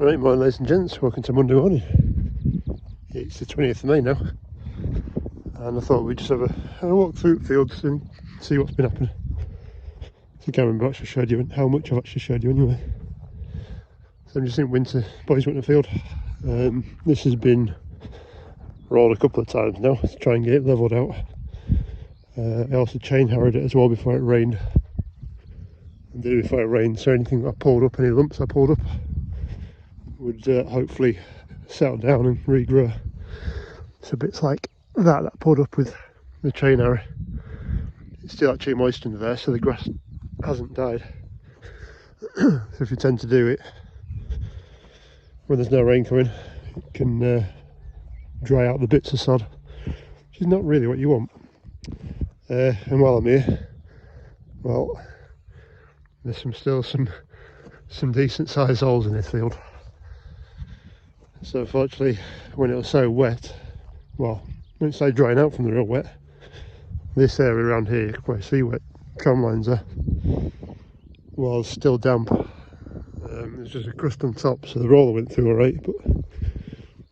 Right, morning ladies and gents, welcome to Monday morning. It's the 20th of May now, and I thought we'd just have a walk through the fields and see what's been happening. I think I remember I actually showed you how much I've actually showed you anyway. So I'm just in winter, boys went to the field. This has been rolled a couple of times now to try and get it levelled out. I also chain harrowed it as well before it rained. And did it before it rained, so anything I pulled up, any lumps I pulled up, would hopefully settle down and regrow. So bits like that I pulled up with the chain harrow, it's still actually moist under there, so the grass hasn't died. So if you tend to do it when there's no rain coming, it can dry out the bits of sod, which is not really what you want. And while I'm here, well, there's still some decent sized holes in this field. So unfortunately, when it was so wet, well, when it started drying out from the real wet, this area around here, you can probably see where tram lines are, was still damp. There's just a crust on top, so the roller went through alright, but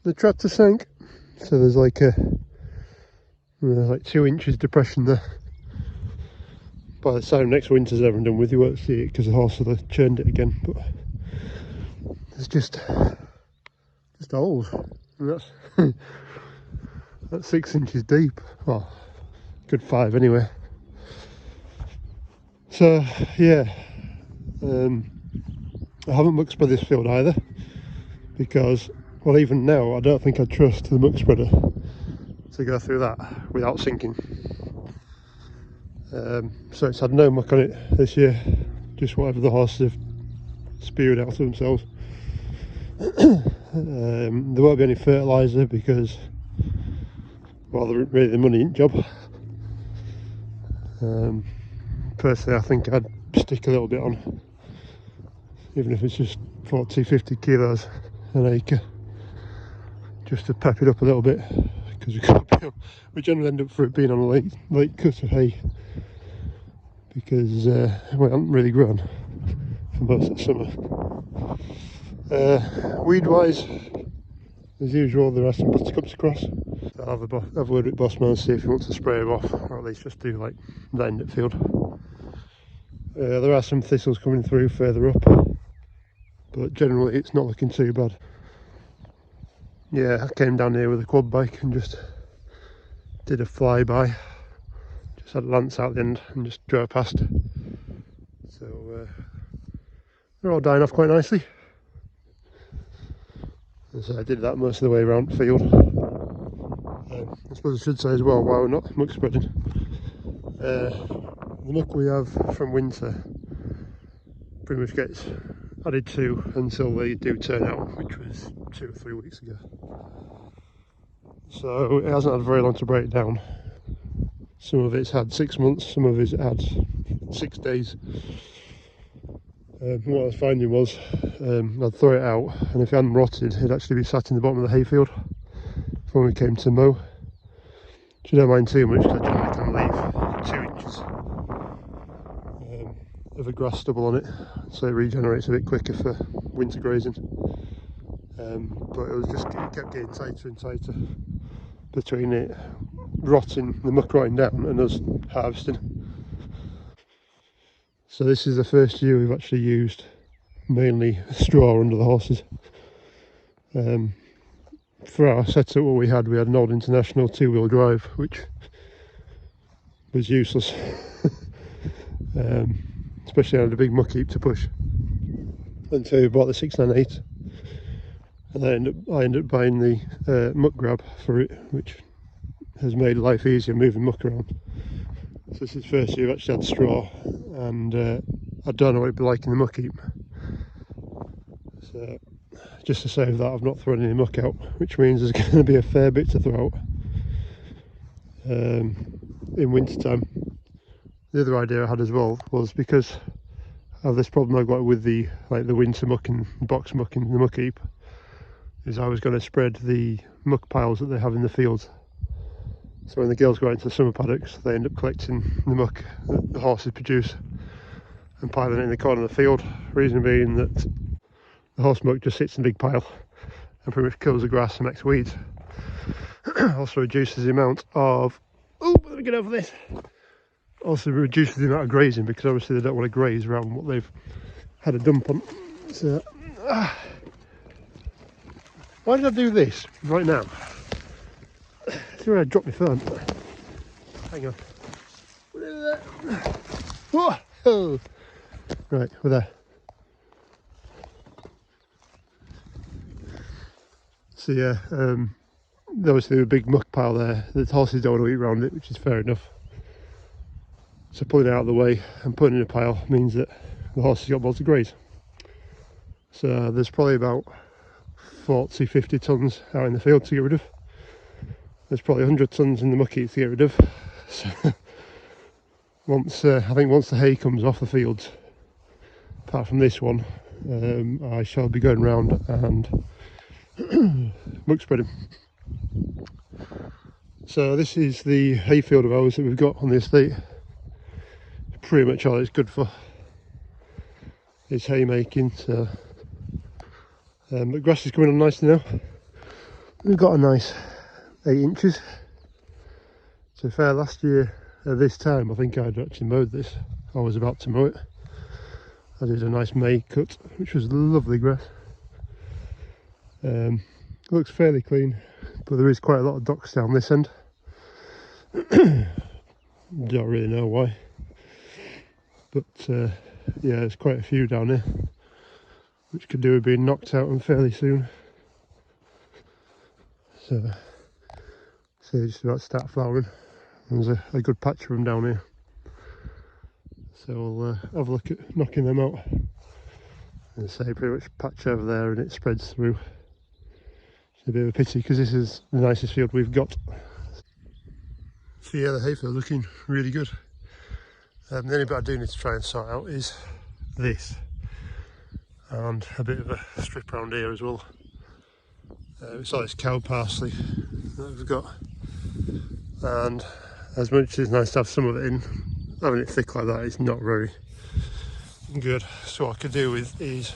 the tractor sank. So there's like 2 inches depression there. By the time next winter's ever done with, you won't see it because the horse will have churned it again. But it's just holes, and that's 6 inches deep. Well, good 5 anyway. So yeah, I haven't muck spread this field either, because, well, even now I don't think I'd trust the muck spreader to go through that without sinking. So it's had no muck on it this year, just whatever the horses have spewed out of themselves. There won't be any fertiliser because, well, really the money ain't job. Personally, I think I'd stick a little bit on, even if it's just 40-50 kilos an acre, just to pep it up a little bit, because we generally end up for it being on a late cut of hay, because we haven't really grown for most of the summer. Weed wise, as usual, there are some buttercups across. So I'll have a word with Bossman and see if he wants to spray them off, or at least just do like the end of field. There are some thistles coming through further up, but generally it's not looking too bad. Yeah, I came down here with a quad bike and just did a flyby. Just had Lance out the end and just drove past. So they're all dying off quite nicely. And so I did that most of the way around the field. I suppose I should say as well, why we're not muck spreading. The muck we have from winter pretty much gets added to until they do turn out, which was 2 or 3 weeks ago. So it hasn't had very long to break down. Some of it's had 6 months, some of it's had 6 days. What I was finding was I'd throw it out, and if it hadn't rotted, it'd actually be sat in the bottom of the hayfield when we came to mow. Which I don't mind too much, because I generally can leave 2 inches of a grass stubble on it, so it regenerates a bit quicker for winter grazing. But it kept getting tighter and tighter between it rotting, the muck rotting down, and us harvesting. So this is the first year we've actually used mainly straw under the horses. For our setup, what we had an old International 2-wheel drive, which was useless. Especially on a big muck heap to push. Until we bought the 698, and then I ended up buying the muck grab for it, which has made life easier moving muck around. So this is the first year I've actually had straw, and I don't know what it'd be like in the muck heap. So just to save that, I've not thrown any muck out, which means there's going to be a fair bit to throw out in winter time. The other idea I had as well was, because of this problem I got with the winter muck and box muck in the muck heap, is I was going to spread the muck piles that they have in the fields. So when the girls go out into the summer paddocks, they end up collecting the muck that the horses produce and piling it in the corner of the field. Reason being that the horse muck just sits in a big pile and pretty much kills the grass and makes weeds. Also reduces the amount of, oh, let me get over this. Also reduces the amount of grazing, because obviously they don't want to graze around what they've had a dump on. So, why did I do this right now? See where I dropped my phone. Hang on. Whoa! Right, we're there. So yeah, obviously a big muck pile there. The horses don't want to eat around it, which is fair enough. So pulling it out of the way and putting it in a pile means that the horses got more to graze. So there's probably about 40-50 tonnes out in the field to get rid of. There's probably 100 tonnes in the muck heap to get rid of. So I think once the hay comes off the fields, apart from this one, I shall be going round and muck spreading. So this is the hayfield of ours that we've got on the estate. Pretty much all it's good for is haymaking. So the grass is coming on nicely now. We've got a nice 8 inches. To be fair, last year at this time I think I'd actually mowed this. I was about to mow it. I did a nice May cut, which was lovely grass. Looks fairly clean, but there is quite a lot of docks down this end. Don't really know why, but yeah, there's quite a few down here, which could do with being knocked out and fairly soon. So they're just about to start flowering. There's a good patch of them down here, so we'll have a look at knocking them out. And say pretty much patch over there and it spreads through. It's a bit of a pity because this is the nicest field we've got. So yeah, the hayfield looking really good. The only bit I do need to try and sort out is this, and a bit of a strip around here as well. It's all this cow parsley that we've got, and as much as it's nice to have some of it in, having it thick like that is not very good. So what I could do with is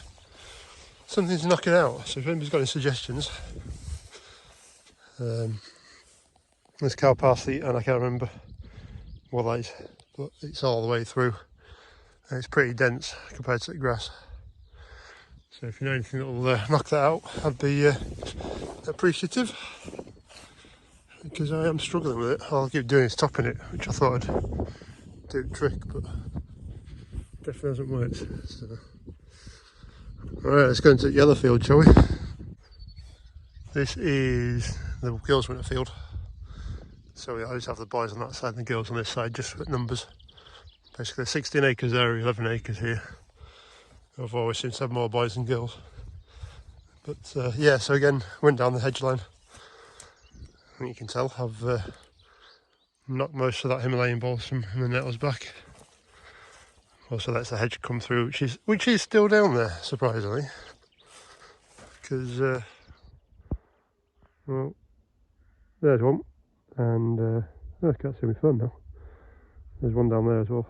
something to knock it out. So if anybody's got any suggestions, there's cow parsley, and I can't remember what that is, but it's all the way through and it's pretty dense compared to the grass. So if you know anything that will knock that out, I'd be appreciative, because I am struggling with it. All I keep doing is topping it, which I thought I'd do the trick, but definitely hasn't worked. So, alright, let's go into the yellow field, shall we? This is the girls' winter field. So I just have the boys on that side and the girls on this side, just for numbers. Basically 16 acres there, 11 acres here. I've always seemed to have more boys than girls. But yeah, so again, went down the hedge line. I think you can tell I've knocked most of that Himalayan balsam and the nettles back. Also lets the hedge come through, which is still down there, surprisingly. Because, well, there's one. And I can't see my phone now. There's one down there as well.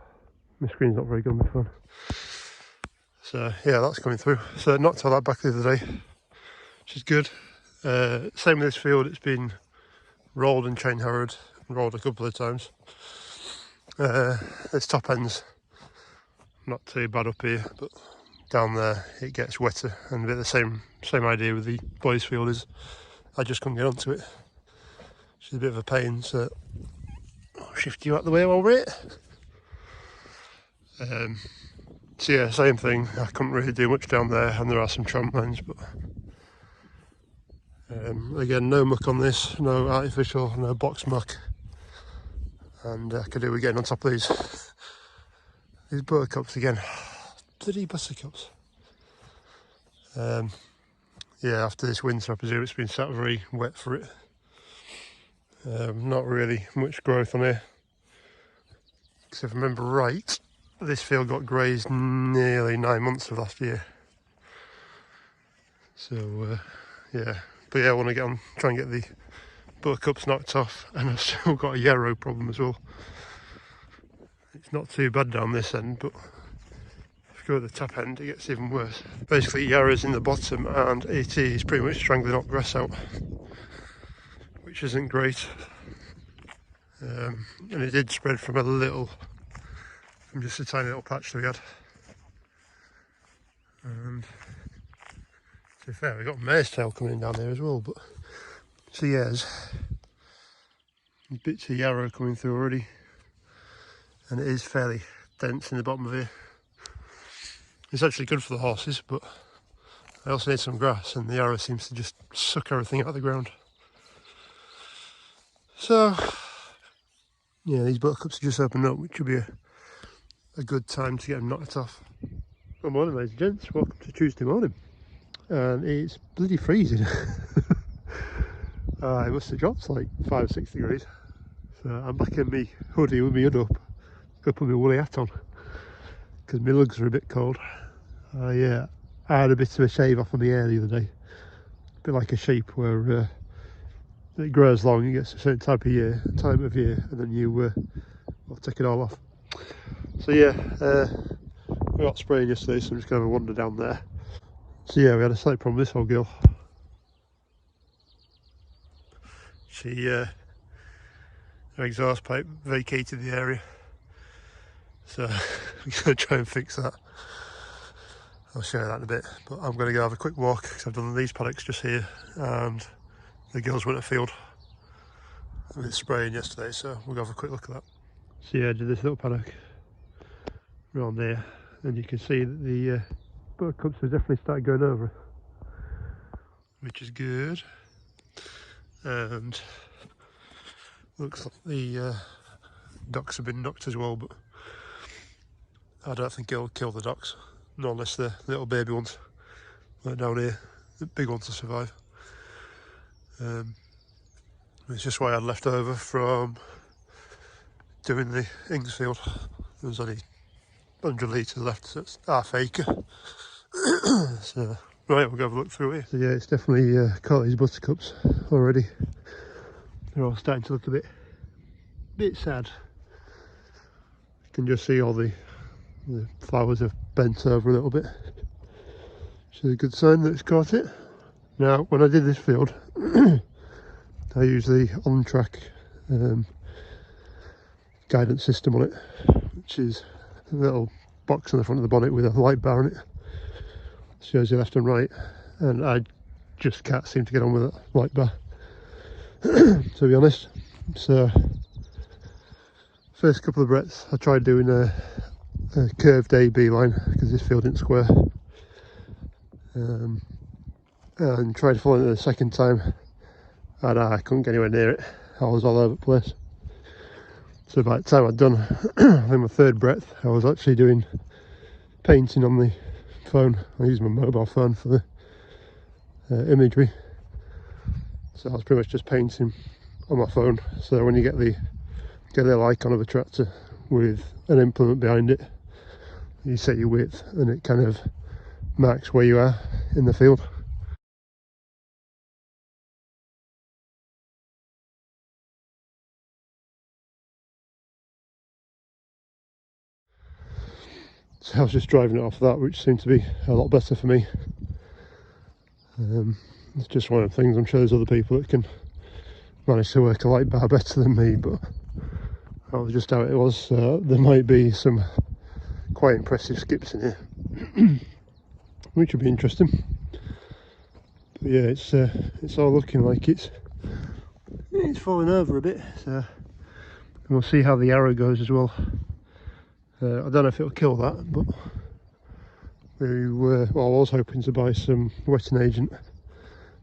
My screen's not very good on my phone. So yeah, that's coming through. So knocked all that back the other day, which is good. Same with this field, it's been rolled and chain harrowed, rolled a couple of times. This top end's not too bad up here, but down there it gets wetter, and a bit the same idea with the boys' field is I just couldn't get onto it. Which is a bit of a pain, so I'll shift you out the way while we're it. So yeah, same thing. I couldn't really do much down there, and there are some tramp lines, but again, no muck on this, no artificial, no box muck, and I could do with getting on top of these buttercups again. Bloody buttercups. Yeah, after this winter, I presume it's been sat very wet for it. Not really much growth on here, because if I remember right, this field got grazed nearly 9 months of last year. So yeah, but yeah, I want to try and get the buttercups knocked off, and I've still got a yarrow problem as well. It's not too bad down this end, but we go at the top end, it gets even worse. Basically, yarrow's in the bottom and it is pretty much strangling up grass out, which isn't great. And it did spread from just a tiny little patch that we had. And to be fair, we got mare's tail coming down here as well, but so yeah, there's bits of yarrow coming through already, and it is fairly dense in the bottom of here. It's actually good for the horses, but I also need some grass, and the yarrow seems to just suck everything out of the ground. So yeah, these buttercups are just opened up, which will be a good time to get them knocked off. Good morning, ladies and gents, welcome to Tuesday morning. And it's bloody freezing. It must have dropped like 5 or 6 degrees. So I'm back in my hoodie with my hood up. Go put my woolly hat on because my lugs are a bit cold. I had a bit of a shave off of my hair the other day. A bit like a sheep where it grows long, it gets a certain time of year, and then you take it all off. So yeah, we got spraying yesterday, so I'm just going to wander down there. So yeah, we had a slight problem with this old girl. She, her exhaust pipe vacated the area, so we're going to try and fix that. I'll show you that in a bit, but I'm going to go have a quick walk because I've done these paddocks just here, and the girls went afield with spraying yesterday, so we'll go have a quick look at that. So yeah, I did this little paddock around there, and you can see that the buttercups have definitely started going over, which is good. And looks like the ducks have been knocked as well, but I don't think it'll kill the ducks, not unless the little baby ones like down here, the big ones will survive. It's just what I had left over from doing the Ings field. There was only 100 litres left, so it's half acre. So right, we'll go have a look through here. So yeah, it's definitely caught these buttercups already. They're all starting to look a bit sad. You can just see all the flowers have bent over a little bit, which is a good sign that it's caught it. Now, when I did this field, I used the on-track guidance system on it, which is a little box on the front of the bonnet with a light bar on it. Shows you left and right, and I just can't seem to get on with that light bar, to be honest. So first couple of breaths I tried doing a curved A-B line because this field isn't square, and tried following it the second time, and I couldn't get anywhere near it. I was all over the place. So by the time I'd done I think my third breath, I was actually doing painting on the phone. I use my mobile phone for the imagery, so I was pretty much just painting on my phone. So when you get the little icon of a tractor with an implement behind it, you set your width and it kind of marks where you are in the field. So I was just driving it off that, which seemed to be a lot better for me. It's just one of the things. I'm sure there's other people that can manage to work a light bar better than me, but that was just how it was. There might be some quite impressive skips in here, which would be interesting. But yeah, it's all looking like it's falling over a bit. So we'll see how the arrow goes as well. I don't know if it'll kill that, but I was hoping to buy some wetting agent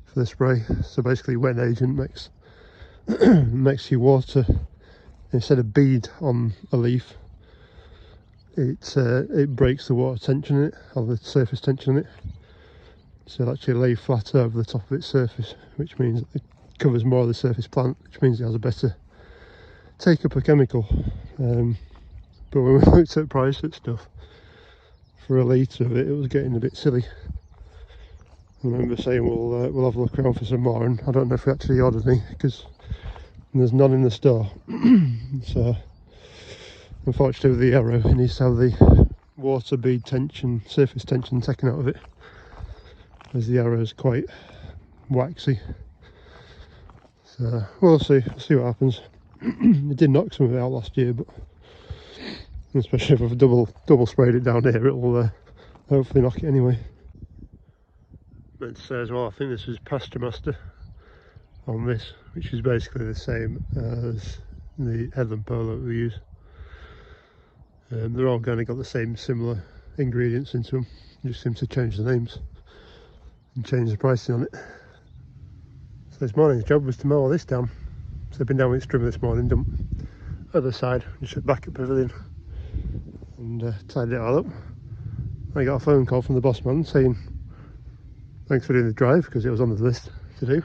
for the spray. So basically, wetting agent makes your water, instead of bead on a leaf, it breaks the water tension in it, or the surface tension in it. So it'll actually lay flat over the top of its surface, which means it covers more of the surface plant, which means it has a better take up of chemical. But when we looked at price at stuff, for a litre of it, it was getting a bit silly. I remember saying we'll have a look around for some more, and I don't know if we actually ordered any because there's none in the store. So unfortunately with the arrow, it needs to have the water bead tension, surface tension taken out of it, as the arrow is quite waxy. So we'll see what happens. It did knock some of it out last year, but especially if I've double sprayed it down here, it'll hopefully knock it anyway. Meant to say as well, I think this is Pasture Master on this, which is basically the same as the headland polo that we use. They're all kind of got the same similar ingredients into them, just seem to change the names and change the pricing on it. So this morning's job was to mow all this down. So I've been down with trimmer this morning, dumped other side, just at back at pavilion, and tidied it all up. I got a phone call from the boss man saying thanks for doing the drive, because it was on the list to do,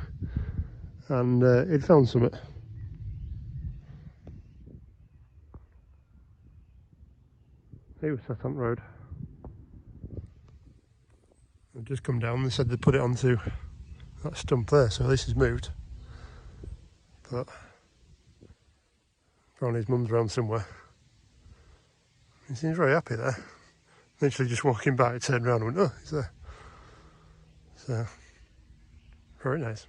and he'd found something. He was sat on the road. I've just come down, they said they'd put it onto that stump there, so this is moved. But apparently his mum's around somewhere. He seems very happy there. Literally just walking by, turned around and went, oh, he's there. So, very nice.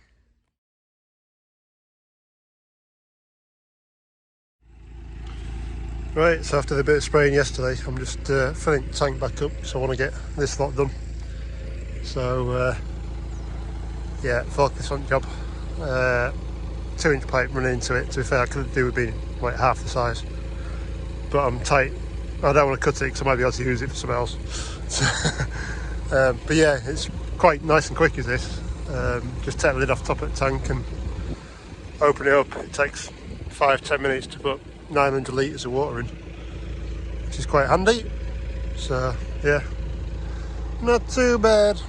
Right, so after the bit of spraying yesterday, I'm just filling the tank back up, so I want to get this lot done. So, yeah, focus on the job. 2-inch pipe running into it. To be fair, I could do with being like half the size, but I'm tight. I don't want to cut it because I might be able to use it for something else. So, but yeah, it's quite nice and quick as this. Just take the lid off the top of the tank and open it up. It takes 5-10 minutes to put 900 litres of water in, which is quite handy. So yeah, not too bad.